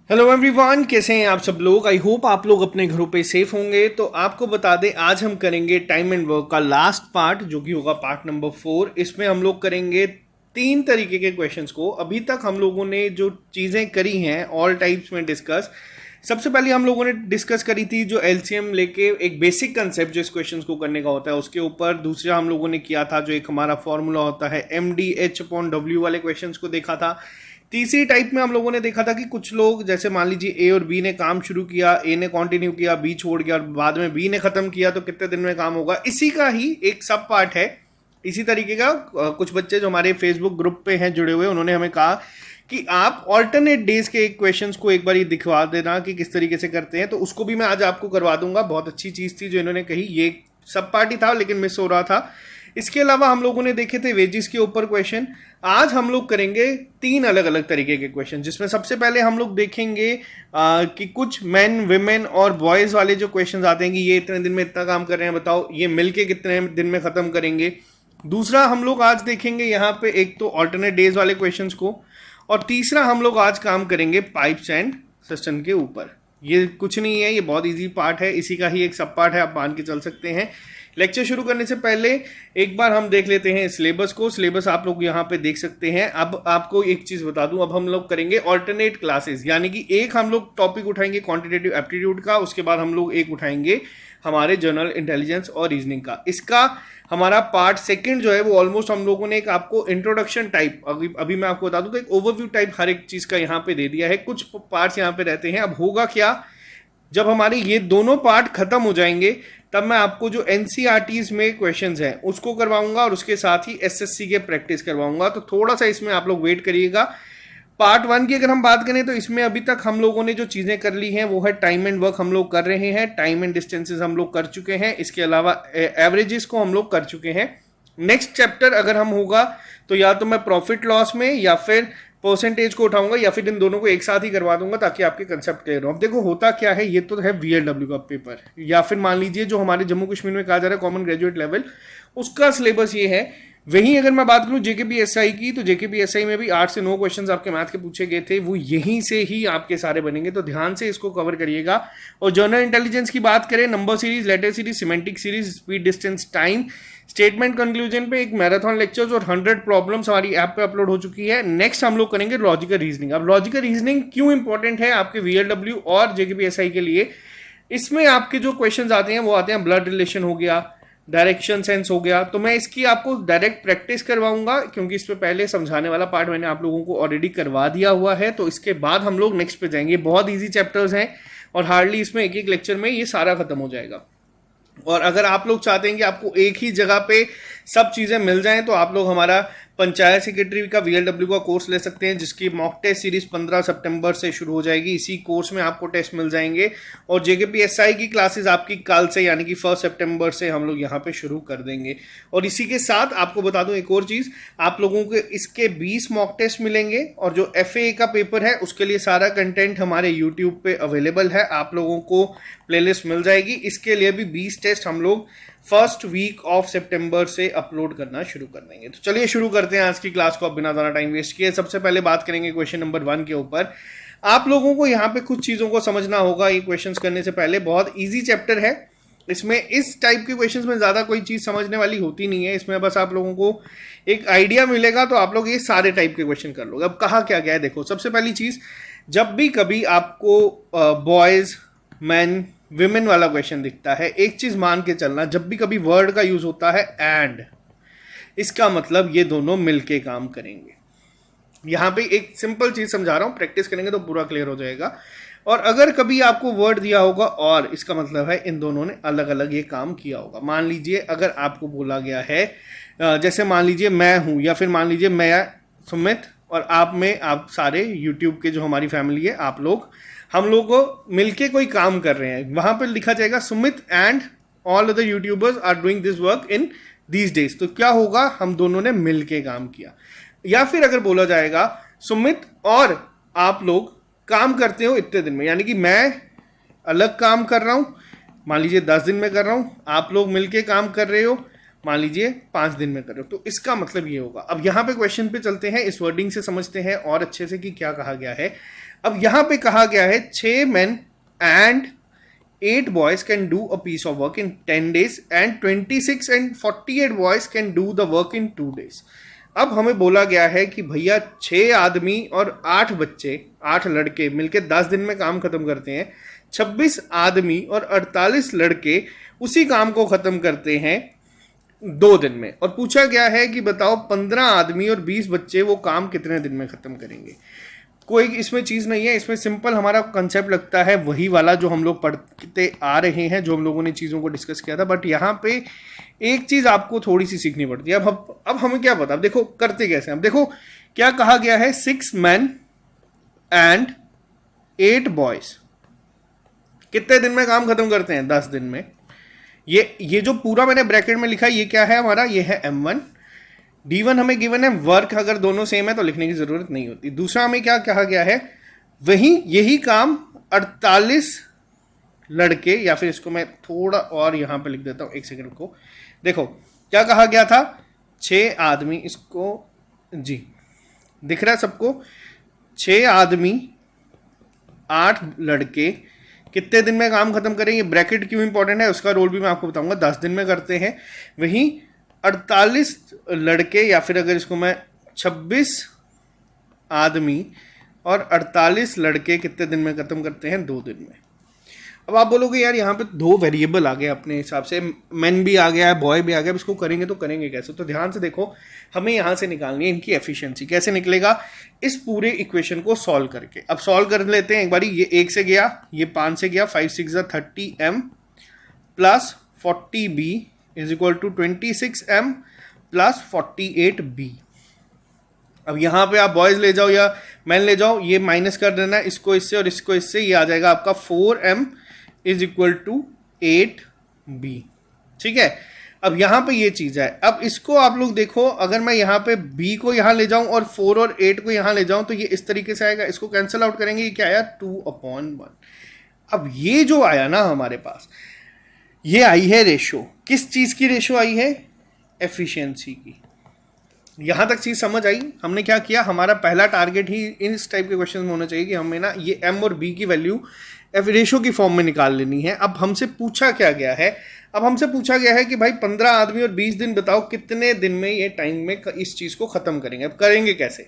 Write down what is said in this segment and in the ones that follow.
Hello everyone, कैसे हैं आप सब लोग। आई होप आप लोग अपने घरों पे सेफ होंगे। तो आपको बता दें, आज हम करेंगे टाइम एंड वर्क का लास्ट पार्ट, जो कि होगा पार्ट नंबर 4। इसमें हम लोग करेंगे 3 तरीके के क्वेश्चंस को। अभी तक हम लोगों ने जो चीज़ें करी हैं ऑल टाइप्स में डिस्कस, सबसे पहले हम लोगों ने डिस्कस करी थी जो एलसीएम लेके एक बेसिक कंसेप्ट जो इस क्वेश्चन को करने का होता है उसके ऊपर। दूसरा हम लोगों ने किया था जो एक हमारा फॉर्मूला होता है MDH/W वाले क्वेश्चंस को देखा था। तीसरी टाइप में हम लोगों ने देखा था कि कुछ लोग, जैसे मान लीजिए ए और बी ने काम शुरू किया, ए ने कंटिन्यू किया, बी छोड़ गया और बाद में बी ने खत्म किया, तो कितने दिन में काम होगा। इसी का ही एक सब पार्ट है। इसी तरीके का कुछ बच्चे जो हमारे फेसबुक ग्रुप पे हैं जुड़े हुए, उन्होंने हमें कहा कि आप ऑल्टरनेट डेज के क्वेश्चंस को एक बार ही दिखवा देना कि किस तरीके से करते हैं। तो उसको भी मैं आज आपको करवा दूंगा। बहुत अच्छी चीज़ थी जो इन्होंने कही। ये सब पार्ट ही था लेकिन मिस हो रहा था। इसके अलावा हम लोगों ने देखे थे वेजिस के ऊपर क्वेश्चन। आज हम लोग करेंगे 3 अलग अलग तरीके के क्वेश्चन, जिसमें सबसे पहले हम लोग देखेंगे कि कुछ मेन, विमेन और बॉयज़ वाले जो क्वेश्चन आते हैं कि ये इतने दिन में इतना काम कर रहे हैं, बताओ ये मिलके कितने दिन में ख़त्म करेंगे। दूसरा हम लोग आज देखेंगे यहाँ पे एक तो ऑल्टरनेट डेज वाले क्वेश्चंस को, और तीसरा हम लोग आज काम करेंगे पाइप्स एंड सिस्टम के ऊपर। ये कुछ नहीं है, ये बहुत इजी पार्ट है, इसी का ही एक सब पार्ट है, आप मान के चल सकते हैं। लेक्चर शुरू करने से पहले एक बार हम देख लेते हैं सिलेबस को। सिलेबस आप लोग यहाँ पे देख सकते हैं। अब आपको एक चीज़ बता दूं, अब हम लोग करेंगे ऑल्टरनेट क्लासेस, यानी कि एक हम लोग टॉपिक उठाएंगे क्वांटिटेटिव एप्टीट्यूड का, उसके बाद हम लोग एक उठाएंगे हमारे जनरल इंटेलिजेंस और रीजनिंग का। इसका हमारा पार्ट सेकंड जो है वो ऑलमोस्ट हम लोगों ने एक आपको इंट्रोडक्शन टाइप, अभी मैं आपको बता दूं तो एक ओवरव्यू टाइप हर एक चीज़ का यहाँ पे दे दिया है। कुछ पार्ट्स यहाँ पे रहते हैं। अब होगा क्या, जब हमारे ये दोनों पार्ट खत्म हो जाएंगे तब मैं आपको जो एनसीईआरटीज में क्वेश्चंस हैं उसको करवाऊंगा और उसके साथ ही एसएससी के प्रैक्टिस करवाऊंगा। तो थोड़ा सा इसमें आप लोग वेट करिएगा। पार्ट 1 की अगर हम बात करें तो इसमें अभी तक हम लोगों ने जो चीज़ें कर ली हैं वो है टाइम एंड वर्क हम लोग कर रहे हैं, टाइम एंड डिस्टेंसेस हम लोग कर चुके हैं, इसके अलावा एवरेजेस को हम लोग कर चुके हैं। नेक्स्ट चैप्टर अगर हम होगा तो या तो मैं प्रॉफिट लॉस में या फिर परसेंटेज को उठाऊंगा या फिर इन दोनों को एक साथ ही करवा दूंगा ताकि आपके कंसेप्ट क्लियर हो। अब देखो होता क्या है, ये तो है VLW का पेपर, या फिर मान लीजिए जो हमारे जम्मू कश्मीर में कहा जा रहा है कॉमन ग्रेजुएट लेवल, उसका सिलेबस ये है। वहीं अगर मैं बात करूं JKPSI की, तो JKPSI में भी 8 से 9 क्वेश्चंस आपके मैथ के पूछे गए थे, वो यहीं से ही आपके सारे बनेंगे, तो ध्यान से इसको कवर करिएगा। और जनरल इंटेलिजेंस की बात करें, number series, letter series, semantic series, speed, distance, time, statement, conclusion पे एक मैराथन लेक्चर्स और 100 प्रॉब्लम्स हमारी ऐप पे अपलोड हो चुकी है। नेक्स्ट हम लोग करेंगे लॉजिकल रीजनिंग। अब लॉजिकल रीजनिंग क्यों इंपॉर्टेंट है आपके VLW और JKPSI के लिए, इसमें आपके जो क्वेश्चंस आते हैं वो आते हैं ब्लड रिलेशन हो गया, डायरेक्शन सेंस हो गया। तो मैं इसकी आपको डायरेक्ट प्रैक्टिस करवाऊंगा क्योंकि इस पे पहले समझाने वाला पार्ट मैंने आप लोगों को ऑलरेडी करवा दिया हुआ है। तो इसके बाद हम लोग नेक्स्ट पे जाएंगे। बहुत ईजी चैप्टर्स हैं और हार्डली इसमें एक एक लेक्चर में ये सारा खत्म हो जाएगा। और अगर आप लोग चाहते हैं कि आपको एक ही जगह पे सब चीज़ें मिल जाएं, तो आप लोग हमारा पंचायत सेक्रेटरी का VLW का कोर्स ले सकते हैं, जिसकी मॉक टेस्ट सीरीज 15 सितंबर से शुरू हो जाएगी। इसी कोर्स में आपको टेस्ट मिल जाएंगे। और JKPSI की क्लासेस आपकी कल से, यानी कि 1 सितंबर से हम लोग यहाँ पे शुरू कर देंगे। और इसी के साथ आपको बता दूं एक और चीज़, आप लोगों को इसके 20 मॉक टेस्ट मिलेंगे और जो FAA का पेपर है उसके लिए सारा कंटेंट हमारे यूट्यूब पे अवेलेबल है, आप लोगों को प्लेलिस्ट मिल जाएगी। इसके लिए भी 20 टेस्ट हम लोग फर्स्ट वीक ऑफ सितंबर से अपलोड करना शुरू कर देंगे। तो चलिए शुरू करते हैं आज की क्लास को, अब बिना ज़्यादा टाइम वेस्ट किए। सबसे पहले बात करेंगे क्वेश्चन नंबर 1 के ऊपर। आप लोगों को यहाँ पे कुछ चीज़ों को समझना होगा ये क्वेश्चंस करने से पहले। बहुत इजी चैप्टर है, इसमें इस टाइप के क्वेश्चंस में ज़्यादा कोई चीज़ समझने वाली होती नहीं है। इसमें बस आप लोगों को एक आइडिया मिलेगा तो आप लोग ये सारे टाइप के क्वेश्चन कर लोगे। अब कहा क्या गया है, देखो सबसे पहली चीज़, जब भी कभी आपको बॉयज़, मैन, विमेन वाला क्वेश्चन दिखता है, एक चीज मान के चलना, जब भी कभी वर्ड का यूज होता है एंड, इसका मतलब ये दोनों मिलके काम करेंगे। यहां पे एक सिंपल चीज समझा रहा हूं, प्रैक्टिस करेंगे तो पूरा क्लियर हो जाएगा। और अगर कभी आपको वर्ड दिया होगा और, इसका मतलब है इन दोनों ने अलग अलग ये काम किया होगा। मान लीजिए अगर आपको बोला गया है, जैसे मान लीजिए मैं हूं, या फिर मान लीजिए मैं सुमित और आप सारे यूट्यूब के जो हमारी फैमिली है, आप लोग, हम लोग मिलके कोई काम कर रहे हैं, वहां पर लिखा जाएगा Sumit and all other YouTubers are doing this work in these days. तो क्या होगा, हम दोनों ने मिलके काम किया। या फिर अगर बोला जाएगा सुमित और आप लोग काम करते हो इतने दिन में, यानी कि मैं अलग काम कर रहा हूं, मान लीजिए 10 दिन में कर रहा हूं, आप लोग मिलके काम कर रहे हो मान लीजिए 5 दिन में कर रहे हो, तो इसका मतलब ये होगा। अब यहाँ पे क्वेश्चन पे चलते हैं, इस वर्डिंग से समझते हैं और अच्छे से कि क्या कहा गया है। अब यहां पे कहा गया है 6 men and 8 boys can do a piece of work in 10 days and 26 and 48 boys can do the work in 2 days. अब हमें बोला गया है कि भैया 6 आदमी और 8 बच्चे, 8 लड़के मिलके 10 दिन में काम खत्म करते हैं, 26 आदमी और 48 लड़के उसी काम को खत्म करते हैं 2 दिन में। और पूछा गया है कि बताओ 15 आदमी और 20 बच्चे वो काम कितने दिन में खत्म करेंगे। कोई इसमें चीज़ नहीं है, इसमें सिंपल हमारा कंसेप्ट लगता है वही वाला जो हम लोग पढ़ते आ रहे हैं, जो हम लोगों ने चीज़ों को डिस्कस किया था। बट यहाँ पे एक चीज़ आपको थोड़ी सी सीखनी पड़ती है। अब हमें क्या पता, अब देखो करते कैसे। अब देखो क्या कहा गया है, 6 men and 8 boys कितने दिन में काम खत्म करते हैं? 10 दिन में। ये जो पूरा मैंने ब्रैकेट में लिखा है ये क्या है हमारा, ये है M1। D1 हमें गिवन है, वर्क अगर दोनों सेम है तो लिखने की जरूरत नहीं होती। दूसरा हमें क्या कहा गया है, यही काम 48 लड़के, या फिर इसको मैं थोड़ा और यहां पे लिख देता हूं, एक सेकंड को। देखो क्या कहा गया था, 6 आदमी, इसको जी दिख रहा है सबको, 6 आदमी 8 लड़के कितने दिन में काम खत्म करेंगे। ब्रैकेट क्यों इंपॉर्टेंट है उसका रोल भी मैं आपको बताऊंगा। 10 दिन में करते हैं। वहीं 48 लड़के, या फिर अगर इसको मैं 26 आदमी और 48 लड़के कितने दिन में खत्म करते हैं? 2 दिन में। अब आप बोलोगे यार यहाँ पे 2 वेरिएबल आ गए अपने हिसाब से, मैन भी आ गया है, बॉय भी आ गया, अब इसको करेंगे तो करेंगे कैसे? तो ध्यान से देखो, हमें यहाँ से निकालनी है इनकी एफिशिएंसी। कैसे निकलेगा? इस पूरे इक्वेशन को सॉल्व करके। अब सॉल्व कर लेते हैं एक बारी। ये 1 से गया, ये 5 से गया, 5 6 30M plus 40B is equal to 26M plus 48B। अब यहाँ पे आप बॉयज ले जाओ या मैन ले जाओ, ये माइनस कर देना है इसको इससे और इसको इससे, ये आ जाएगा आपका 4M is equal to 8B। ठीक है, अब यहाँ पे ये चीज है। अब इसको आप लोग देखो, अगर मैं यहाँ पे B को यहाँ ले जाऊं और 4 और 8 को यहाँ ले जाऊं तो ये इस तरीके से आएगा। इसको कैंसिल आउट करेंगे, ये क्या आया? 2/1। अब ये जो आया ना हमारे पास, ये आई है रेशो। किस चीज की रेशो आई है? एफिशिएंसी की। यहां तक चीज समझ आई? हमने क्या किया, हमारा पहला टारगेट ही इस टाइप के क्वेश्चन में होना चाहिए कि हमें ना ये M और B की वैल्यू रेशो की फॉर्म में निकाल लेनी है। अब हमसे पूछा क्या गया है, अब हमसे पूछा गया है कि भाई 15 आदमी और 20 दिन बताओ कितने दिन में ये टाइम में इस चीज को खत्म करेंगे। अब करेंगे कैसे?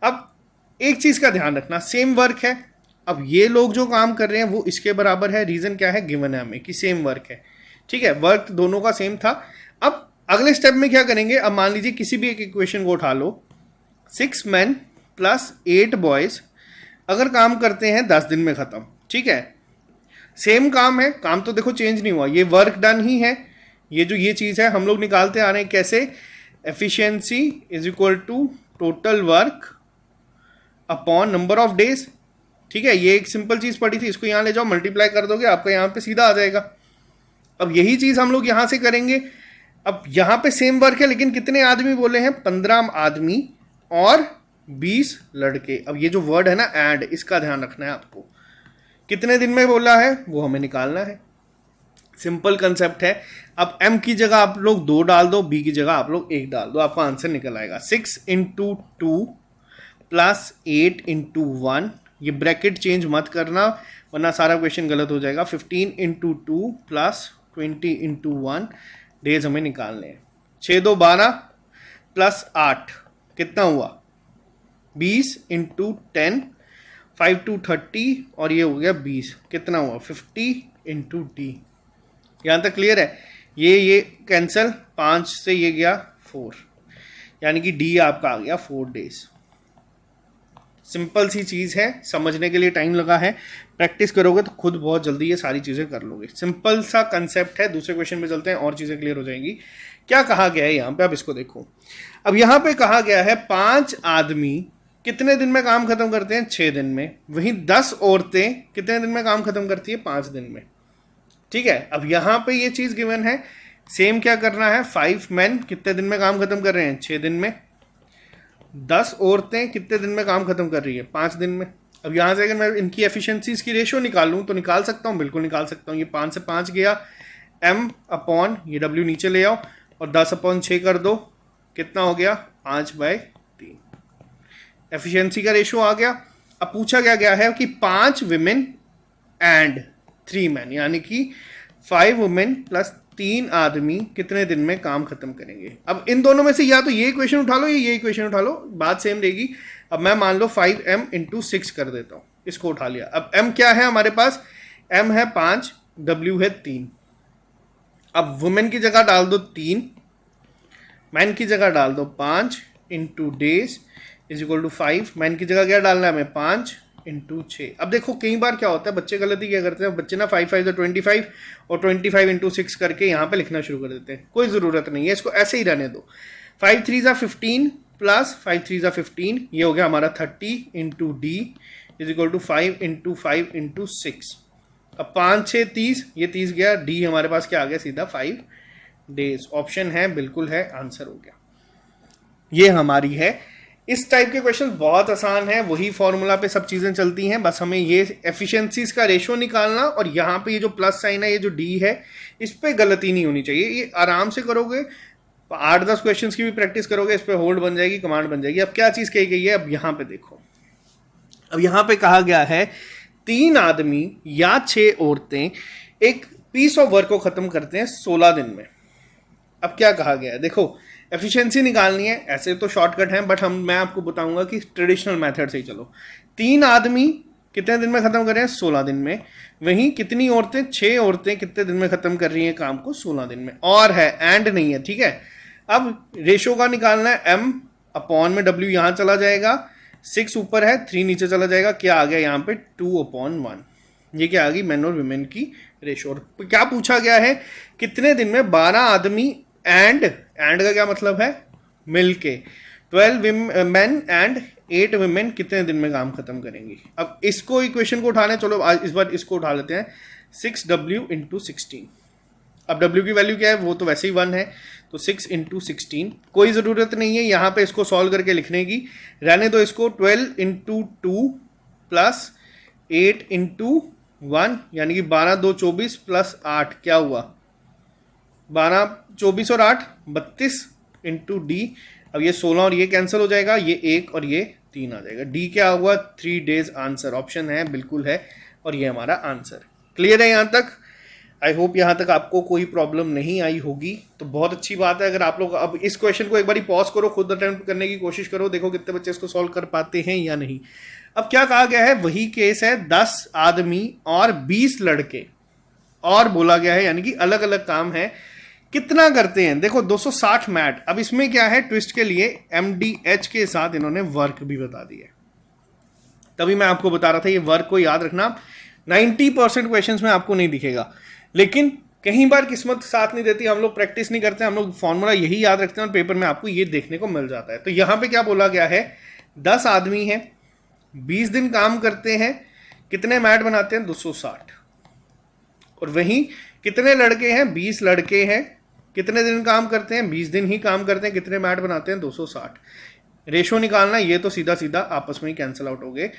अब एक चीज का ध्यान रखना, सेम वर्क है। अब ये लोग जो काम कर रहे हैं वो इसके बराबर है। रीजन क्या है? गिवन है हमें कि सेम वर्क है। ठीक है, वर्क दोनों का सेम था। अब अगले स्टेप में क्या करेंगे, अब मान लीजिए किसी भी एक इक्वेशन को उठा लो, 6 men प्लस 8 boys अगर काम करते हैं 10 दिन में खत्म। ठीक है, सेम काम है, काम तो देखो चेंज नहीं हुआ, ये वर्क डन ही है। ये चीज है हम लोग निकालते आ रहे हैं कैसे, efficiency is equal to total work upon number of days. ठीक है, ये एक सिंपल चीज पड़ी थी, इसको यहां ले जाओ, मल्टीप्लाई कर दोगे, आपका यहां पे सीधा आ जाएगा। अब यही चीज हम लोग यहां से करेंगे। अब यहां पे सेम वर्क है, लेकिन कितने आदमी बोले हैं? 15 आदमी और 20 लड़के। अब ये जो वर्ड है ना एंड, इसका ध्यान रखना है आपको। कितने दिन में बोला है वो हमें निकालना है। सिंपल कंसेप्ट है। अब M की जगह आप लोग 2 डाल दो, B की जगह आप लोग 1 डाल दो, आपका आंसर निकल आएगा। 6 × 2 प्लस 8 × 1। ये ब्रैकेट चेंज मत करना वरना सारा क्वेश्चन गलत हो जाएगा। 15 × 2 प्लस 20 × 1 डेज हमें निकालने हैं। 6 2 12 प्लस 8 कितना हुआ? 20 × 10, 5 2 30 और ये हो गया 20, कितना हुआ? 50 × D। यहाँ तक क्लियर है? ये कैंसल, 5 से ये गया 4, यानी कि D आपका आ गया 4 डेज। सिंपल सी चीज है, समझने के लिए टाइम लगा है, प्रैक्टिस करोगे तो खुद बहुत जल्दी ये सारी चीजें कर लोगे। सिंपल सा कंसेप्ट है। दूसरे क्वेश्चन पे चलते हैं और चीजें क्लियर हो जाएंगी। क्या कहा गया है यहाँ पे, अब इसको देखो। अब यहाँ पे कहा गया है 5 आदमी कितने दिन में काम खत्म करते हैं? 6 दिन में। वहीं 10 औरतें कितने दिन में काम खत्म करती है? 5 दिन में। ठीक है, अब यहाँ पे ये चीज गिवन है, सेम क्या करना है? 5 men कितने दिन में काम खत्म कर रहे हैं? 6 दिन में। 10 औरतें कितने दिन में काम खत्म कर रही है? 5 दिन में। अब यहाँ से अगर मैं इनकी एफिशिएंसीज की रेशियो निकालूं तो निकाल सकता हूँ, बिल्कुल निकाल सकता हूँ। ये 5 से 5 गया, M अपॉन ये W नीचे ले आओ और 10/6 कर दो, कितना हो गया? 5/3। एफिशिएंसी का रेशियो आ गया। अब पूछा गया है कि 5 विमेन एंड 3 मैन, यानी कि 5 वुमेन प्लस 3 आदमी कितने दिन में काम खत्म करेंगे। अब इन दोनों में से या तो ये इक्वेशन उठा लो या ये इक्वेशन उठा लो, बात सेम रहेगी। अब मैं मान लो 5m इंटू 6 कर देता हूं, इसको उठा लिया। अब m क्या है हमारे पास, m है 5, w है 3। अब वुमेन की जगह डाल दो 3, मैन की जगह डाल दो 5 into days is equal to 5। Man की जगह क्या डालना है हमें, 5 इंटू 6। अब देखो कई बार क्या होता है, बच्चे गलती क्या करते हैं, बच्चे ना 5 5 25 और 25 इंटू 6 करके यहाँ पे लिखना शुरू कर देते हैं। कोई ज़रूरत नहीं है, इसको ऐसे ही रहने दो। 5 3 15 प्लस 5 3 15, ये हो गया हमारा 30 into D is equal to 5 into 6। अब 5 6 30, ये 30 गया, डी हमारे पास क्या आ गया, सीधा 5 डेज। ऑप्शन है, बिल्कुल है, आंसर हो गया। ये हमारी है। इस टाइप के क्वेश्चन बहुत आसान है, वही फॉर्मूला पे सब चीजें चलती हैं, बस हमें ये एफिशिएंसीज का रेशो निकालना, और यहाँ पे ये जो प्लस साइन है, ये जो डी है, इस पे गलती नहीं होनी चाहिए। ये आराम से करोगे, 8-10 क्वेश्चंस की भी प्रैक्टिस करोगे, इस पे होल्ड बन जाएगी, कमांड बन जाएगी। अब क्या चीज कही गई है, अब यहाँ पे देखो, अब यहाँ पे कहा गया है 3 आदमी या 6 औरतें एक पीस ऑफ वर्क को खत्म करते हैं 16 दिन में। अब क्या कहा गया है, देखो एफिशिएंसी निकालनी है, ऐसे तो शॉर्टकट है, बट मैं आपको बताऊंगा कि ट्रेडिशनल मेथड से ही चलो। 3 आदमी कितने दिन में खत्म कर रहे हैं, 16 दिन में। वहीं कितनी औरतें, 6 औरतें कितने दिन में खत्म कर रही हैं काम को, 16 दिन में। और है, एंड नहीं है, ठीक है। अब रेशो का निकालना है, m अपॉन में w यहां चला जाएगा, 6 ऊपर है, 3 नीचे चला जाएगा, क्या आ गया यहाँ पे 2/1। ये क्या आ गई, मेन और वुमेन की रेशो। और क्या पूछा गया है, कितने दिन में 12 आदमी एंड का क्या मतलब है, मिलके 12 मेन एंड 8 वुमेन कितने दिन में काम खत्म करेंगी। अब इसको इक्वेशन को उठाने, चलो आज इस बार इसको उठा लेते हैं, 6w इंटू 16। अब w की वैल्यू क्या है, वो तो वैसे ही 1 है, तो 6 इंटू 16। कोई ज़रूरत नहीं है यहाँ पे इसको सॉल्व करके लिखने की, रहने दो इसको। 12 इंटू 2 प्लस 8 इंटू 1, यानी कि 12 2 24 प्लस 8 क्या हुआ, 12 24 और 8 32 इंटू डी। अब ये 16 और ये कैंसिल हो जाएगा, ये 1 और ये 3 आ जाएगा। डी क्या हुआ, 3 डेज। आंसर ऑप्शन है, बिल्कुल है, और ये हमारा आंसर। क्लियर है यहाँ तक? आई होप यहाँ तक आपको कोई प्रॉब्लम नहीं आई होगी, तो बहुत अच्छी बात है। अगर आप लोग अब इस क्वेश्चन को एक बार पॉज करो, खुद अटेम्प्ट करने की कोशिश करो, देखो कितने बच्चे इसको सॉल्व कर पाते हैं या नहीं। अब क्या कहा गया है, वही केस है, 10 आदमी और 20 लड़के और बोला गया है, यानी कि अलग अलग काम है, कितना करते हैं। देखो 260 मैट। अब इसमें क्या है, ट्विस्ट के लिए MDH के साथ इन्होंने वर्क भी बता दिया। तभी मैं आपको बता रहा था, ये वर्क को याद रखना, 90% क्वेश्चंस में आपको नहीं दिखेगा, लेकिन कई बार किस्मत साथ नहीं देती, हम लोग प्रैक्टिस नहीं करते, हम लोग फॉर्मूला यही याद रखते हैं और पेपर में आपको ये देखने को मिल जाता है। तो यहाँ पे क्या बोला गया है, 10 आदमी हैं, 20 दिन काम करते हैं, कितने मैट बनाते हैं, 260। और वहीं कितने लड़के हैं, 20 लड़के हैं, कितने दिन काम करते हैं, 20 दिन ही काम करते हैं, कितने मैट बनाते हैं, 260। रेशो निकालना, ये तो सीधा सीधा आपस में ही कैंसिल आउट हो गए,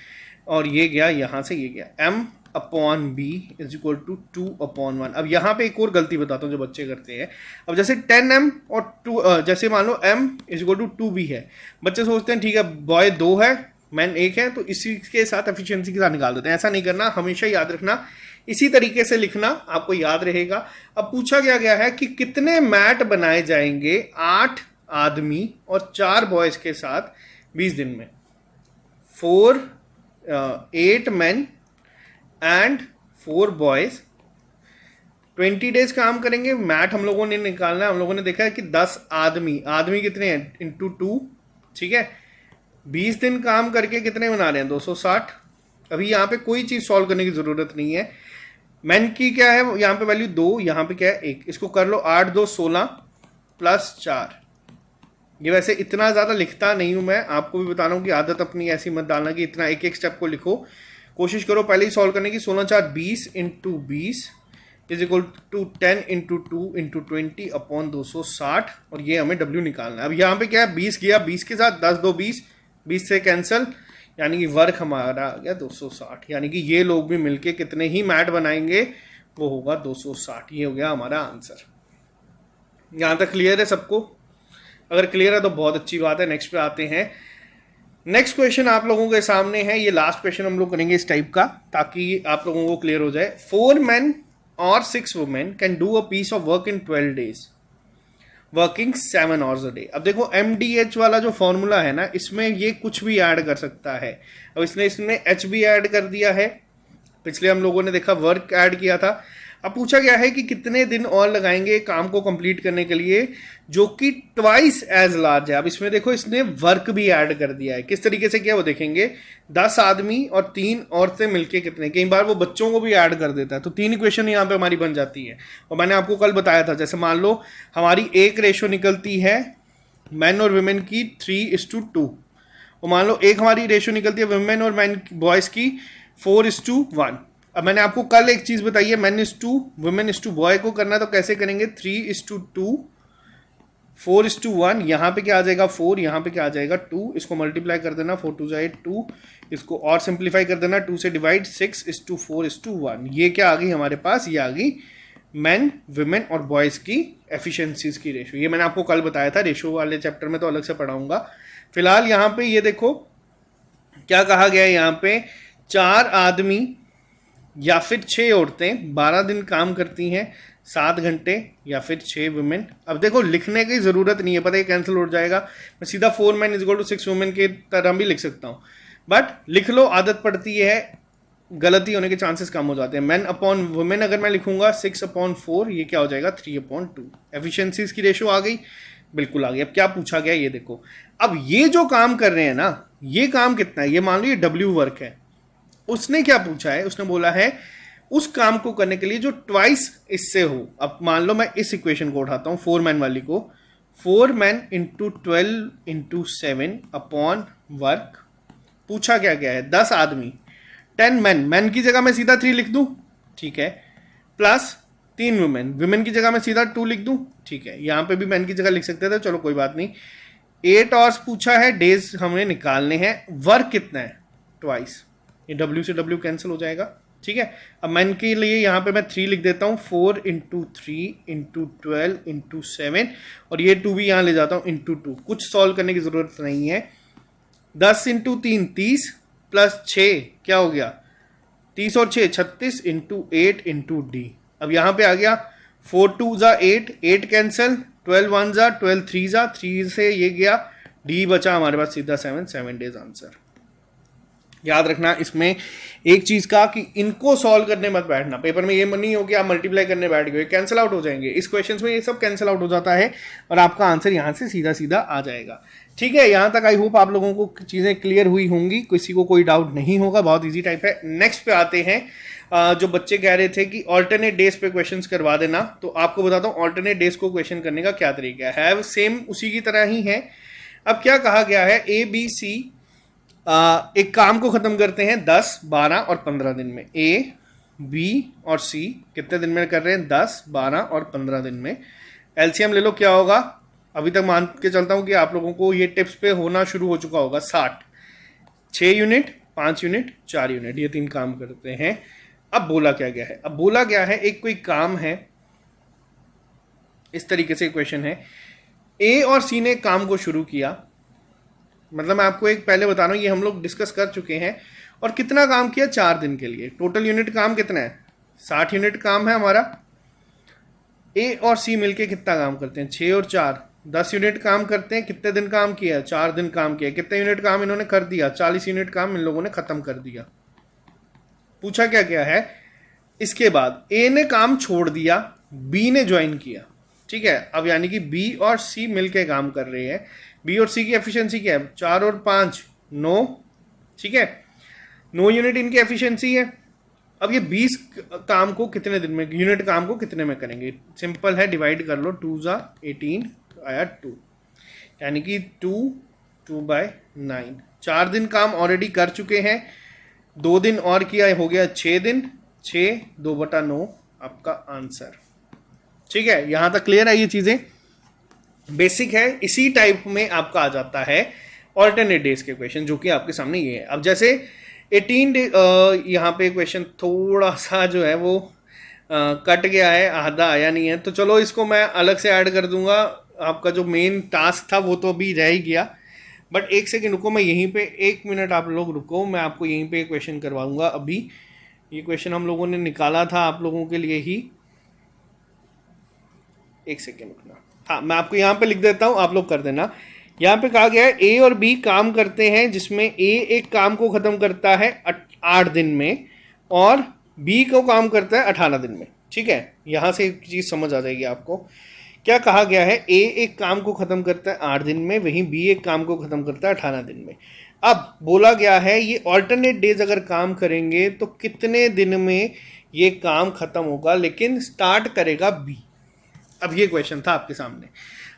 और ये गया यहाँ से, ये गया m upon b is equal to 2/1। अब यहाँ पे एक और गलती बताता हूँ जो बच्चे करते हैं। अब जैसे 10m और 2, जैसे मान लो m is equal to 2b है, बच्चे सोचते हैं ठीक है बॉय 2 है मैन 1 है, तो इसी के साथ एफिशिएंसी के साथ निकाल देते हैं। ऐसा नहीं करना, हमेशा याद रखना, इसी तरीके से लिखना, आपको याद रहेगा। अब पूछा गया है कि कितने मैट बनाए जाएंगे 8 आदमी और 4 बॉयज के साथ 20 दिन में। 8 men एंड 4 बॉयज 20 डेज काम करेंगे। मैट हम लोगों ने निकालना है, हम लोगों ने देखा है कि 10 आदमी कितने हैं, इंटू 2, ठीक है। 20 दिन काम करके कितने बना रहे हैं, 260। अभी यहाँ पे कोई चीज सॉल्व करने की जरूरत नहीं है। मैन की क्या है, यहाँ पे वैल्यू 2, यहाँ पे क्या है 1, इसको कर लो 8 2 16 प्लस 4। ये वैसे इतना ज़्यादा लिखता नहीं हूँ मैं, आपको भी बता रहा हूँ कि आदत अपनी ऐसी मत डालना कि इतना एक एक स्टेप को लिखो, कोशिश करो पहले ही सॉल्व करने की। 16 4 20 into 20 is equal to 10 into 2 into 20 upon 260, और ये हमें W निकालना है। अब यहाँ पे क्या है, 20 गया, 20 के साथ 10 2 20, 20 से कैंसिल, यानी कि वर्क हमारा आ गया 260, यानी कि ये लोग भी मिलके कितने ही मैट बनाएंगे, वो होगा 260। ये हो गया हमारा आंसर। यहाँ तक क्लियर है सबको? अगर क्लियर है तो बहुत अच्छी बात है। नेक्स्ट पे आते हैं। नेक्स्ट क्वेश्चन आप लोगों के सामने है, ये लास्ट क्वेश्चन हम लोग करेंगे इस टाइप का ताकि आप लोगों को क्लियर हो जाए। 4 men और 6 women can do a piece of work in 12 days working 7 hours a day। अब देखो MDH वाला जो फॉर्मूला है ना, इसमें ये कुछ भी ऐड कर सकता है। अब इसने H भी ऐड कर दिया है, पिछले हम लोगों ने देखा वर्क ऐड किया था। अब पूछा गया है कि कितने दिन और लगाएंगे काम को कंप्लीट करने के लिए, जो कि ट्वाइस एज लार्ज है। अब इसमें देखो इसने वर्क भी ऐड कर दिया है, किस तरीके से किया वो देखेंगे। 10 आदमी और 3 औरतें मिलके कितने, कई बार वो बच्चों को भी ऐड कर देता है, तो 3 इक्वेशन यहाँ पे हमारी बन जाती है। और मैंने आपको कल बताया था, जैसे मान लो हमारी एक रेशो निकलती है मैन और वुमेन की 3:2, और मान लो एक हमारी रेशो निकलती है वुमेन और मैन बॉयज़ की 4:1। अब मैंने आपको कल एक चीज बताई है, man is to women is to boy को करना, तो कैसे करेंगे 3:2 4:1। यहाँ पे क्या आ जाएगा 4, यहाँ पे क्या आ जाएगा 2, इसको मल्टीप्लाई कर देना 4 2 8 2, इसको और सिंप्लीफाई कर देना 2 से डिवाइड 6:4:1। ये क्या आ गई हमारे पास, ये आ गई मैन वुमेन और बॉयज़ की एफिशिएंसीज की रेशो। ये मैंने आपको कल बताया था, रेशो वाले चैप्टर में तो अलग से पढ़ाऊंगा। फिलहाल यहाँ पे ये देखो क्या कहा गया है, यहाँ पे 4 आदमी या फिर 6 औरतें 12 दिन काम करती हैं 7 घंटे, या फिर 6 वुमेन। अब देखो लिखने की ज़रूरत नहीं है, पता है कैंसिल हो जाएगा, मैं सीधा 4 men = 6 women के तरह भी लिख सकता हूँ, बट लिख लो, आदत पड़ती है, गलती होने के चांसेस कम हो जाते हैं। मैन अपॉन वुमेन अगर मैं लिखूंगा 6/4, ये क्या हो जाएगा 3/2। एफिशिएंसीज की रेशो आ गई, बिल्कुल आ गई। अब क्या पूछा गया ये देखो, अब ये जो काम कर रहे हैं ना, ये काम कितना है, ये मान लो ये W वर्क है। उसने क्या पूछा है, उसने बोला है उस काम को करने के लिए जो ट्वाइस इससे हो। अब मान लो मैं इस इक्वेशन को उठाता हूँ 4 men वाली को, 4 men × 12 × 7 अपॉन वर्क। पूछा क्या गया है 10 आदमी 10 men, मैन की जगह मैं सीधा 3 लिख दूं, ठीक है, प्लस 3 वुमेन, वुमेन की जगह मैं सीधा 2 लिख दूं, ठीक है, यहाँ पे भी मैन की जगह लिख सकते थे, चलो कोई बात नहीं। 8 आवर्स पूछा है, डेज हमें निकालने हैं, वर्क कितना है ट्वाइस, ये W से W कैंसिल हो जाएगा, ठीक है। अब मैन के लिए यहाँ पे मैं 3 लिख देता हूँ, 4 × 3 × 12 × 7, और ये 2 भी यहाँ ले जाता हूँ × 2। कुछ सॉल्व करने की ज़रूरत नहीं है। 10 × 3 30, प्लस 6 क्या हो गया 30 और 6 36 × 8 × D। अब यहाँ पे आ गया 4 2 8, 8 कैंसिल, 12 1 12 3 3 से ये गया, D बचा हमारे पास सीधा 7 days आंसर। याद रखना इसमें एक चीज का कि इनको सॉल्व करने मत बैठना, पेपर में ये नहीं हो कि आप मल्टीप्लाई करने बैठ गए, कैंसिल आउट हो जाएंगे। इस क्वेश्चंस में ये सब कैंसिल आउट हो जाता है और आपका आंसर यहाँ से सीधा सीधा आ जाएगा, ठीक है। यहाँ तक आई होप आप लोगों को चीजें क्लियर हुई होंगी, किसी को कोई डाउट नहीं होगा, बहुत ईजी टाइप है। नेक्स्ट पे आते हैं, जो बच्चे कह रहे थे कि ऑल्टरनेट डेज पे क्वेश्चंस करवा देना, तो आपको बताता हूँ ऑल्टरनेट डेज को क्वेश्चन करने का क्या तरीका है, सेम उसी की तरह ही है। अब क्या कहा गया है, ABC एक काम को खत्म करते हैं 10 12 और 15 दिन में। A B और C कितने दिन में कर रहे हैं 10 12 और 15 दिन में। LCM ले लो, क्या होगा, अभी तक मान के चलता हूं कि आप लोगों को ये टिप्स पे होना शुरू हो चुका होगा। 60 6 यूनिट 5 यूनिट 4 यूनिट, ये 3 काम करते हैं। अब बोला क्या गया है, अब बोला गया है एक कोई काम है, इस तरीके से क्वेश्चन है, A और C ने काम को शुरू किया, मतलब मैं आपको एक पहले बता रहा हूँ, ये हम लोग डिस्कस कर चुके हैं, और कितना काम किया 4 दिन के लिए। टोटल यूनिट काम कितना है 60 यूनिट काम है हमारा। A और C मिलके कितना काम करते हैं 6 और 4 10 यूनिट काम करते हैं। कितने दिन काम किया 4 दिन काम किया। कितने यूनिट काम इन्होंने कर दिया 40 यूनिट काम इन लोगों ने खत्म कर दिया। पूछा क्या क्या है, इसके बाद A ने काम छोड़ दिया, B ने ज्वाइन किया, ठीक है। अब यानी कि B और C मिलके काम कर रहे हैं। B और C की एफिशिएंसी क्या है 4 और 5 9, ठीक है, 9 यूनिट इनकी एफिशिएंसी है। अब ये 20 काम को कितने दिन में, यूनिट काम को कितने में करेंगे, सिंपल है, डिवाइड कर लो, 2 18 आया 2, यानी कि 2/9। 4 दिन काम ऑलरेडी कर चुके हैं, 2 दिन और किया, हो गया 6 दिन, 6 2/9 आपका आंसर, ठीक है। यहां तक क्लियर है, ये चीजें बेसिक है। इसी टाइप में आपका आ जाता है ऑल्टरनेट डेज के क्वेश्चन, जो कि आपके सामने ये है। अब जैसे 18 डे, यहाँ पे क्वेश्चन थोड़ा सा जो है वो कट गया है, आधा आया नहीं है, तो चलो इसको मैं अलग से ऐड कर दूंगा। आपका जो मेन टास्क था वो तो अभी रह ही गया, बट एक सेकेंड रुको, मैं यहीं पे 1 मिनट आप लोग रुको, मैं आपको यहीं पे क्वेश्चन करवाऊंगा। अभी ये क्वेश्चन हम लोगों ने निकाला था आप लोगों के लिए ही, 1 सेकेंड रुकना। हाँ, मैं आपको यहाँ पे लिख देता हूँ, आप लोग कर देना। यहाँ पे कहा गया है ए और बी काम करते हैं, जिसमें ए एक काम को ख़त्म करता है 8 दिन में और बी को काम करता है 18 दिन में। ठीक है, यहाँ से एक चीज़ समझ आ जाएगी आपको। क्या कहा गया है, ए एक काम को ख़त्म करता है 8 दिन में, वहीं बी एक काम को ख़त्म करता है 18 दिन में। अब बोला गया है ये ऑल्टरनेट डेज अगर काम करेंगे तो कितने दिन में ये काम ख़त्म होगा, लेकिन स्टार्ट करेगा बी। अब ये क्वेश्चन था आपके सामने।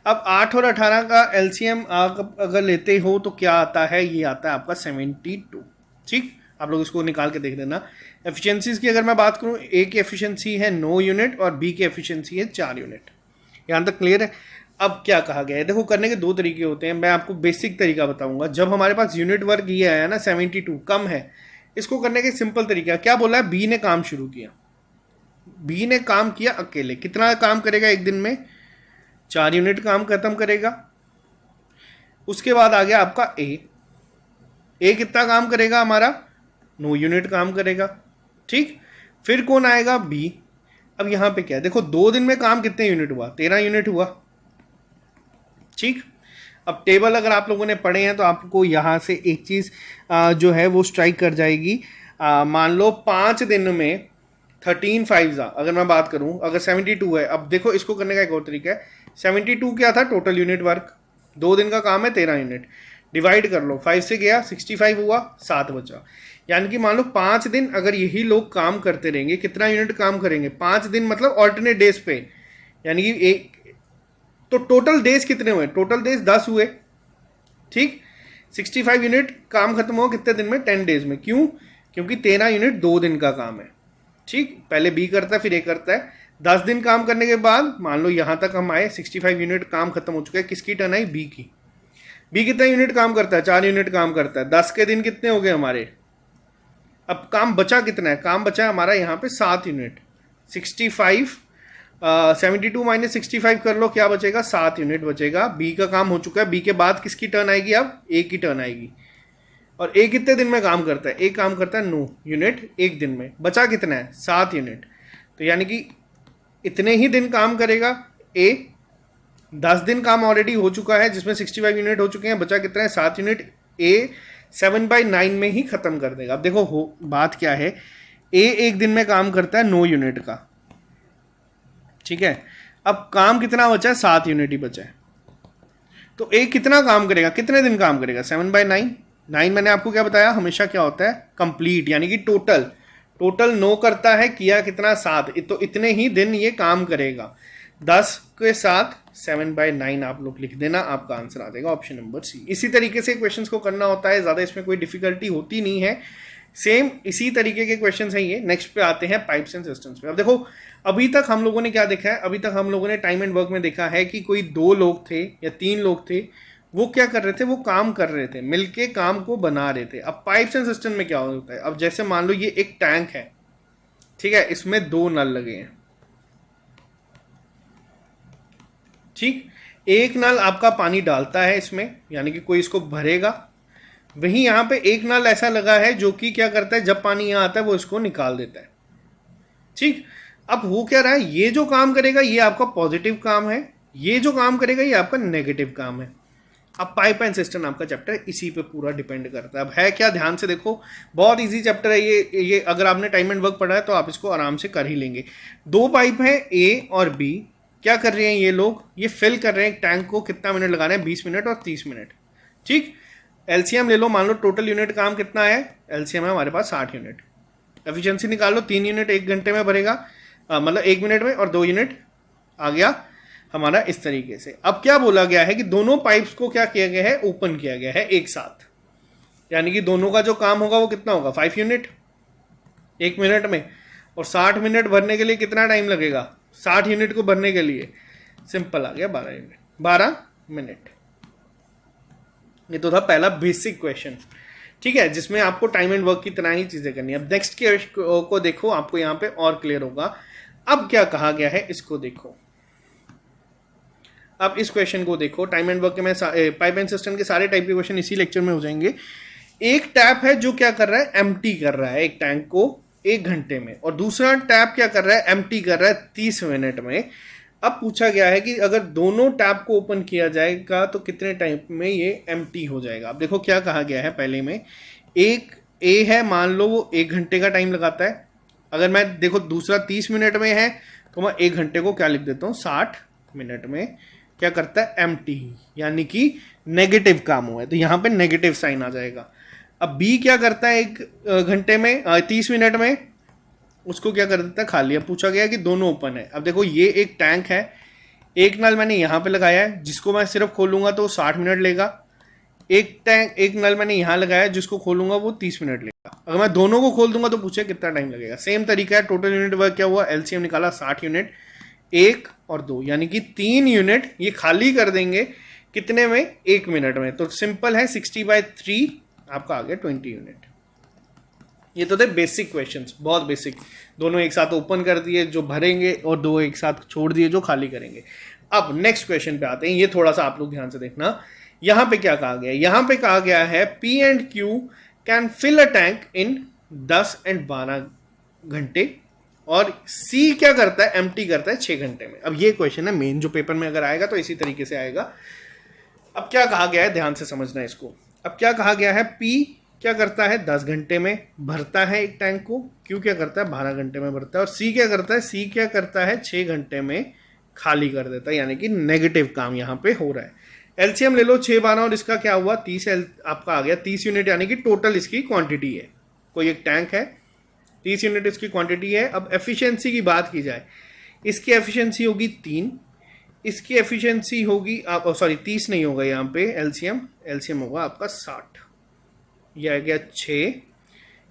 अब 8 और 18 का एलसीएम अगर लेते हो तो क्या आता है, ये आता है आपका 72। ठीक, आप लोग इसको निकाल के देख लेना। एफिशिएंसीज की अगर मैं बात करूं, ए की एफिशिएंसी है 9 यूनिट और बी की एफिशिएंसी है 4 यूनिट। यहाँ तक क्लियर है। अब क्या कहा गया है, देखो करने के 2 तरीके होते हैं, मैं आपको बेसिक तरीका बताऊंगा। जब हमारे पास यूनिट वर्क ये आया ना 72 कम है, इसको करने के सिंपल तरीका क्या बोला है, बी ने काम शुरू किया, बी ने काम किया अकेले, कितना काम करेगा एक दिन में, 4 यूनिट काम खत्म करेगा। उसके बाद आ गया आपका ए कितना काम करेगा हमारा, 9 यूनिट काम करेगा। ठीक, फिर कौन आएगा, बी। अब यहाँ पे क्या है, देखो 2 दिन में काम कितने यूनिट हुआ, 13 यूनिट हुआ। ठीक, अब टेबल अगर आप लोगों ने पढ़े हैं तो आपको यहाँ से एक चीज़ जो है वो स्ट्राइक कर जाएगी। मान लो 5 दिन में 13 5 अगर मैं बात करूं, अगर 72 है, अब देखो इसको करने का एक और तरीका है। 72 क्या था, टोटल यूनिट वर्क, 2 दिन का काम है 13 यूनिट, डिवाइड कर लो, 5 से गया 65 हुआ, 7 बचा। यानी कि मान लो 5 दिन अगर यही लोग काम करते रहेंगे, कितना यूनिट काम करेंगे, 5 दिन मतलब ऑल्टरनेट डेज पे, यानी कि एक, तो टोटल डेज कितने हुए, टोटल डेज 10 हुए। ठीक, 65 यूनिट काम खत्म हुआ कितने दिन में, 10 डेज में। क्यों, क्योंकि 13 यूनिट 2 दिन का काम है। ठीक, पहले बी करता है फिर ए करता है। 10 दिन काम करने के बाद मान लो यहाँ तक हम आए, 65 यूनिट काम खत्म हो चुका है, किसकी टर्न आई, बी की। बी कितना यूनिट काम करता है, 4 यूनिट काम करता है। 10 के दिन कितने हो गए हमारे, अब काम बचा कितना है, काम बचा है हमारा यहाँ पे 7 यूनिट। 65 72 माइनस 65 कर लो, क्या बचेगा, 7 यूनिट बचेगा। बी का काम हो चुका है, बी के बाद किसकी टर्न आएगी, अब ए की टर्न आएगी। और ए कितने दिन में काम करता है, ए काम करता है 9 यूनिट एक दिन में, बचा कितना है, 7 यूनिट। तो यानी कि इतने ही दिन काम करेगा ए। 10 दिन काम ऑलरेडी हो चुका है जिसमें 65 यूनिट हो चुके हैं, बचा कितना है, 7 यूनिट। ए 7/9 में ही खत्म कर देगा। अब देखो बात क्या है, ए एक दिन में काम करता है 9 यूनिट का। ठीक है, अब काम कितना बचा है, 7 यूनिट ही बचा है। तो ए कितना काम करेगा, कितने दिन काम करेगा, 7/9। 9 मैंने आपको क्या बताया, हमेशा क्या होता है, कंप्लीट, यानी कि टोटल 9 करता है, किया कितना, 7, तो इतने ही दिन ये काम करेगा। 10 के साथ 7/9 आप लोग लिख देना, आपका आंसर आ जाएगा ऑप्शन नंबर सी। इसी तरीके से क्वेश्चंस को करना होता है, ज़्यादा इसमें कोई डिफिकल्टी होती नहीं है। सेम इसी तरीके के क्वेश्चंस हैं ये। नेक्स्ट पे आते हैं पाइप्स एंड सिस्टम्स पे। अब देखो अभी तक हम लोगों ने क्या देखा है, अभी तक हम लोगों ने टाइम एंड वर्क में देखा है कि कोई 2 लोग थे या 3 लोग थे, वो क्या कर रहे थे, वो काम कर रहे थे, मिलके काम को बना रहे थे। अब पाइप्स एंड सिस्टम में क्या होता है, अब जैसे मान लो ये एक टैंक है, ठीक है, इसमें 2 नल लगे हैं। ठीक, एक नल आपका पानी डालता है इसमें, यानी कि कोई इसको भरेगा, वहीं यहाँ पे एक नल ऐसा लगा है जो कि क्या करता है, जब पानी यहाँ आता है वो इसको निकाल देता है। ठीक, अब हो क्या रहा है, ये जो काम करेगा ये आपका पॉजिटिव काम है, ये जो काम करेगा ये आपका नेगेटिव काम है। अब पाइप एंड सिस्टम आपका चैप्टर इसी पे पूरा डिपेंड करता है। अब है क्या, ध्यान से देखो, बहुत इजी चैप्टर है ये अगर आपने टाइम एंड वर्क पढ़ा है तो आप इसको आराम से कर ही लेंगे। 2 पाइप हैं ए और बी, क्या कर रहे हैं ये लोग, ये फिल कर रहे हैं एक टैंक को, कितना मिनट लगा रहे हैं, 20 मिनट और 30 मिनट। ठीक, एलसीएम ले लो, मान लो टोटल यूनिट काम कितना है, एलसीएम है हमारे पास 60 यूनिट। एफिशिएंसी निकाल लो, 3 यूनिट 1 घंटे में भरेगा, मतलब 1 मिनट में, और 2 यूनिट आ गया हमारा इस तरीके से। अब क्या बोला गया है कि दोनों पाइप्स को क्या किया गया है, ओपन किया गया है एक साथ, यानी कि दोनों का जो काम होगा वो कितना होगा, 5 यूनिट 1 मिनट में। और 60 मिनट भरने के लिए कितना टाइम लगेगा, 60 यूनिट को भरने के लिए सिंपल आ गया 12 मिनट। ये तो था पहला बेसिक क्वेश्चन, ठीक है, जिसमें आपको टाइम एंड वर्क की तरह ही चीजें करनी है। अब नेक्स्ट के को देखो, आपको यहाँ पे और क्लियर होगा। अब क्या कहा गया है इसको देखो। अब इस क्वेश्चन को देखो, टाइम एंड वर्क के मैं पाइप एंड सिस्टम के सारे टाइप के क्वेश्चन इसी लेक्चर में हो जाएंगे। एक टैप है जो क्या कर रहा है, एम्प्टी कर रहा है एक टैंक को 1 घंटे में, और दूसरा टैप क्या कर रहा है, एम्प्टी कर रहा है 30 मिनट में। अब पूछा गया है कि अगर दोनों टैप को ओपन किया जाएगा तो कितने टाइम में ये एम्प्टी हो जाएगा। अब देखो क्या कहा गया है, पहले में एक ए है, मान लो वो 1 घंटे का टाइम लगाता है। अगर मैं देखो दूसरा 30 मिनट में है तो मैं 1 घंटे को क्या लिख देता हूँ, 60 मिनट में क्या करता है, एम्प्टी, यानी कि नेगेटिव काम हुआ है, तो यहाँ पे नेगेटिव साइन आ जाएगा। अब बी क्या करता है 1 घंटे में 30 मिनट में, उसको क्या कर देता है, खाली। अब पूछा गया कि दोनों ओपन है। अब देखो ये एक टैंक है, एक नल मैंने यहाँ पे लगाया है जिसको मैं सिर्फ खोलूंगा तो 60 मिनट लेगा। एक नल मैंने यहाँ लगाया है जिसको खोलूंगा वो 30 मिनट लेगा। अगर मैं दोनों को खोल दूंगा तो पूछे कितना टाइम लगेगा। सेम तरीका है, टोटल यूनिट वर्क क्या हुआ, एलसीएम निकाला 60 यूनिट, 1 और 2 यानी कि 3 यूनिट ये खाली कर देंगे कितने में, 1 मिनट में। तो सिंपल है, 60/3 आपका आ गया 20 यूनिट। ये तो थे बेसिक क्वेश्चंस, बहुत बेसिक। दोनों एक साथ ओपन कर दिए जो भरेंगे और 2 एक साथ छोड़ दिए जो खाली करेंगे। अब नेक्स्ट क्वेश्चन पे आते हैं, ये थोड़ा सा आप लोग ध्यान से देखना। यहां पे क्या कहा गया है, यहां पे कहा गया है P and Q can fill a tank in 10 and 12 घंटे, और C क्या करता है, एम्प्टी करता है 6 घंटे में। अब ये क्वेश्चन है मेन, जो पेपर में अगर आएगा तो इसी तरीके से आएगा। अब क्या कहा गया है, ध्यान से समझना इसको। अब क्या कहा गया है, P क्या करता है 10 घंटे में भरता है एक टैंक को, Q क्या करता है 12 घंटे में भरता है, और C क्या करता है, C क्या करता है 6 घंटे में खाली कर देता है, यानी कि नेगेटिव काम यहाँ पे हो रहा है। एलसीएम ले लो 6 12 और इसका क्या हुआ 30, आपका आ गया 30 यूनिट, यानी कि टोटल इसकी क्वांटिटी है। कोई एक टैंक है, 30 यूनिट इसकी क्वांटिटी है। अब एफिशिएंसी की बात की जाए, इसकी एफिशिएंसी होगी 3, इसकी एफिशिएंसी होगी आप सॉरी 30 नहीं होगा यहाँ पे, एलसीएम होगा आपका 60। यह आ गया 6,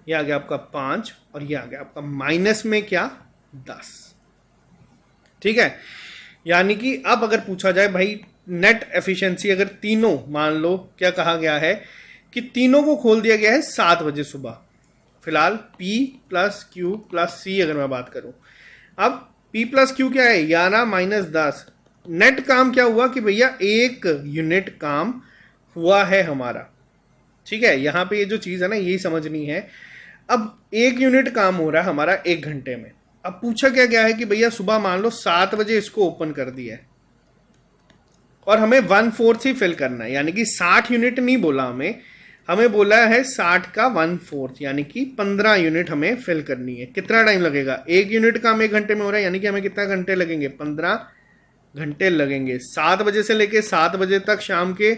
यह आ गया आपका 5, और यह आ गया आपका माइनस में क्या 10। ठीक है, यानी कि अब अगर पूछा जाए भाई नेट एफिशिएंसी, अगर तीनों मान लो क्या कहा गया है कि तीनों को खोल दिया गया है 7 बजे सुबह। फिलहाल P plus Q plus C अगर मैं बात करूं, अब P प्लस Q क्या है 11 माइनस 10, नेट काम क्या हुआ कि भैया 1 यूनिट काम हुआ है हमारा। ठीक है, यहां पे ये जो चीज है ना यही समझनी है। अब 1 यूनिट काम हो रहा है हमारा 1 घंटे में। अब पूछा क्या गया है कि भैया सुबह मान लो 7 बजे इसको ओपन कर दिया है और हमें 1/4 ही फिल करना है, यानी कि 60 यूनिट नहीं बोला हमें बोला है 60 का 1/4 यानी कि 15 यूनिट हमें फिल करनी है। कितना टाइम लगेगा, 1 यूनिट काम 1 घंटे में हो रहा है, यानी कि हमें कितना घंटे लगेंगे, 15 घंटे लगेंगे। 7 बजे से लेके 7 बजे तक शाम के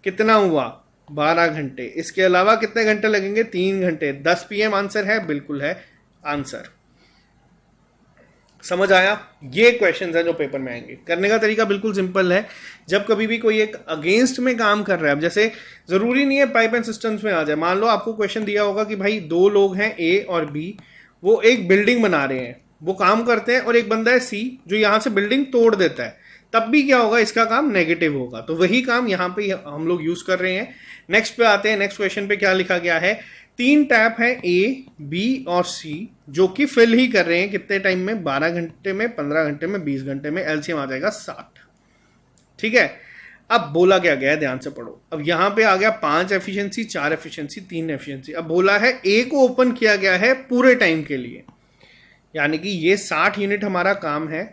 कितना हुआ 12 घंटे। इसके अलावा कितने घंटे लगेंगे, 3 घंटे। 10 PM आंसर है, बिल्कुल है आंसर। समझ आया, ये क्वेश्चंस है जो पेपर में आएंगे। करने का तरीका बिल्कुल सिंपल है। जब कभी भी कोई एक अगेंस्ट में काम कर रहा है, अब जैसे जरूरी नहीं है पाइप एंड सिस्टम्स में आ जाए, मान लो आपको क्वेश्चन दिया होगा कि भाई 2 लोग हैं A और B, वो एक बिल्डिंग बना रहे हैं, वो काम करते हैं, और एक बंदा है C जो यहाँ से बिल्डिंग तोड़ देता है, तब भी क्या होगा, इसका काम नेगेटिव होगा। तो वही काम यहाँ पे हम लोग यूज कर रहे हैं। नेक्स्ट पे आते हैं, नेक्स्ट क्वेश्चन पे क्या लिखा गया है, 3 टैप हैं A, B और C जो कि फिल ही कर रहे हैं कितने टाइम में, 12 घंटे में, 15 घंटे में, 20 घंटे में। एलसीएम आ जाएगा 60। ठीक है, अब बोला क्या गया है, ध्यान से पढ़ो। अब यहां पे आ गया 5 एफिशिएंसी, 4 एफिशिएंसी, 3 एफिशिएंसी। अब बोला है A को ओपन किया गया है पूरे टाइम के लिए, यानी कि ये 60 यूनिट हमारा काम है।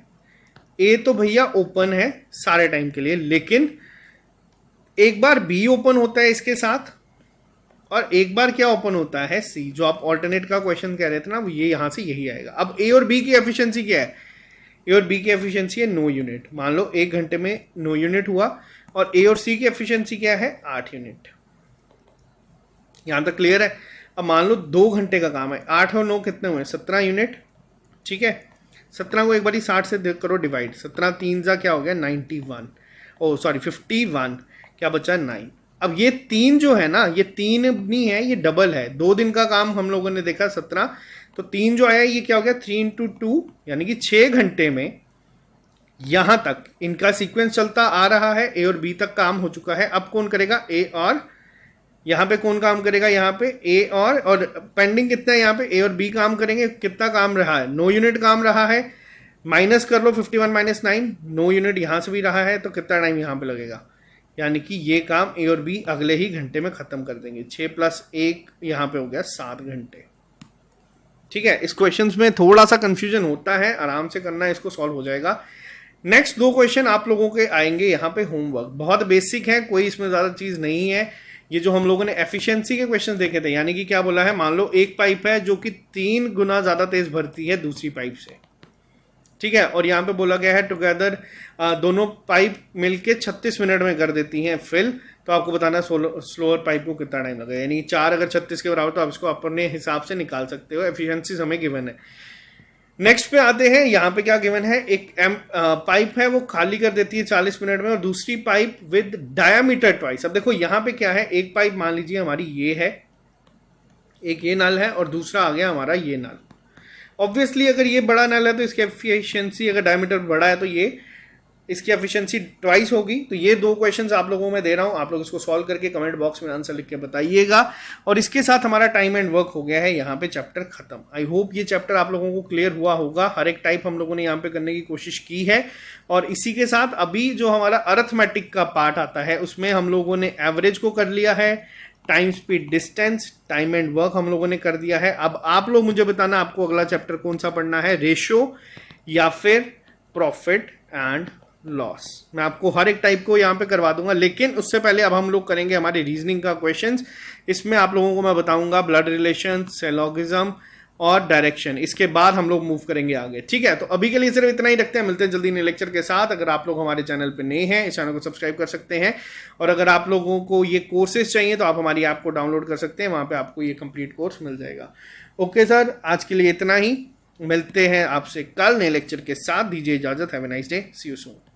A तो भैया ओपन है सारे टाइम के लिए, लेकिन एक बार B ओपन होता है इसके साथ, और एक बार क्या ओपन होता है C, जो आप ऑल्टरनेट का क्वेश्चन कह रहे थे ना, वो ये यहां से यही आएगा। अब A और B की एफिशिएंसी क्या है, A और B की एफिशिएंसी है 9 यूनिट। मान लो 1 घंटे में 9 यूनिट हुआ, और A और C की एफिशिएंसी क्या है 8 यूनिट। यहां तक क्लियर है। अब मान लो 2 घंटे का काम है, 8 और 9 कितने हुए, 17 यूनिट। ठीक है, 17 को एक बार 60 से करो डिवाइड, 17 3 जा क्या हो गया 91, ओ सॉरी 51, क्या बचा 9। अब ये 3 जो है ना, ये 3 नहीं है, ये डबल है। 2 दिन का काम हम लोगों ने देखा 17, तो 3 जो आया ये क्या हो गया 3 × 2, यानी कि 6 घंटे में यहां तक इनका सीक्वेंस चलता आ रहा है। A और B तक काम हो चुका है। अब कौन करेगा, A और यहाँ पे कौन काम करेगा, यहाँ पे A और पेंडिंग कितना है यहाँ पे, A और B काम करेंगे। कितना काम रहा है, 9 यूनिट काम रहा है। माइनस कर लो 51 माइनस 9, 9 यूनिट यहाँ से भी रहा है तो कितना टाइम यहाँ पे लगेगा, यानी कि ये काम ए और बी अगले ही घंटे में खत्म कर देंगे। 6 + 1 यहाँ पे हो गया 7 घंटे। ठीक है, इस क्वेश्चंस में थोड़ा सा कंफ्यूजन होता है, आराम से करना है, इसको सॉल्व हो जाएगा। नेक्स्ट 2 क्वेश्चन आप लोगों के आएंगे यहाँ पे होमवर्क, बहुत बेसिक है, कोई इसमें ज़्यादा चीज़ नहीं है। ये जो हम लोगों ने एफिशिएंसी के क्वेश्चन देखे थे, यानी कि क्या बोला है, मान लो एक पाइप है जो कि 3 गुना ज़्यादा तेज भरती है दूसरी पाइप से। ठीक है, और यहाँ पे बोला गया है टुगेदर दोनों पाइप मिलके 36 मिनट में कर देती हैं फिल। तो आपको बताना है स्लोअर पाइप को कितना टाइम लगेगा, यानी 4 अगर 36 के बराबर तो आप इसको अपने हिसाब से निकाल सकते हो। एफिशिएंसी हमें गिवन है। नेक्स्ट पे आते हैं, यहाँ पे क्या गिवन है, एक पाइप है वो खाली कर देती है 40 मिनट में, और दूसरी पाइप विद डायामीटर ट्वाइस। अब देखो यहाँ पे क्या है, एक पाइप मान लीजिए हमारी ये है, एक ये नल है और दूसरा आ गया हमारा ये नल। ऑब्वियसली अगर ये बड़ा नल है तो इसकी एफिशिएंसी, अगर डायमीटर बड़ा है तो ये इसकी एफिशिएंसी ट्वाइस होगी। तो ये 2 क्वेश्चंस आप लोगों में दे रहा हूं, आप लोग इसको सॉल्व करके कमेंट बॉक्स में आंसर लिख के बताइएगा। और इसके साथ हमारा टाइम एंड वर्क हो गया है यहाँ पे चैप्टर खत्म। आई होप ये चैप्टर आप लोगों को क्लियर हुआ होगा। हर एक टाइप हम लोगों ने यहाँ पे करने की कोशिश की है। और इसी के साथ अभी जो हमारा अरिथमेटिक का पार्ट आता है उसमें हम लोगों ने एवरेज को कर लिया है, time speed distance, time and work हम लोगों ने कर दिया है। अब आप लोग मुझे बताना आपको अगला चैप्टर कौन सा पढ़ना है, रेशियो या फिर प्रॉफिट एंड लॉस। मैं आपको हर एक टाइप को यहाँ पे करवा दूंगा, लेकिन उससे पहले अब हम लोग करेंगे हमारे रीजनिंग का क्वेश्चंस। इसमें आप लोगों को मैं बताऊंगा ब्लड रिलेशन, सेलोगिज्म और डायरेक्शन। इसके बाद हम लोग मूव करेंगे आगे। ठीक है, तो अभी के लिए सिर्फ इतना ही रखते हैं, मिलते हैं जल्दी नए लेक्चर के साथ। अगर आप लोग हमारे चैनल पे नए हैं, इस चैनल को सब्सक्राइब कर सकते हैं। और अगर आप लोगों को ये कोर्सेज चाहिए तो आप हमारी ऐप को डाउनलोड कर सकते हैं, वहां पे आपको ये कंप्लीट कोर्स मिल जाएगा। ओके सर, आज के लिए इतना ही, मिलते हैं आपसे कल नए लेक्चर के साथ। दीजिए इजाजत, have a nice day, see you soon.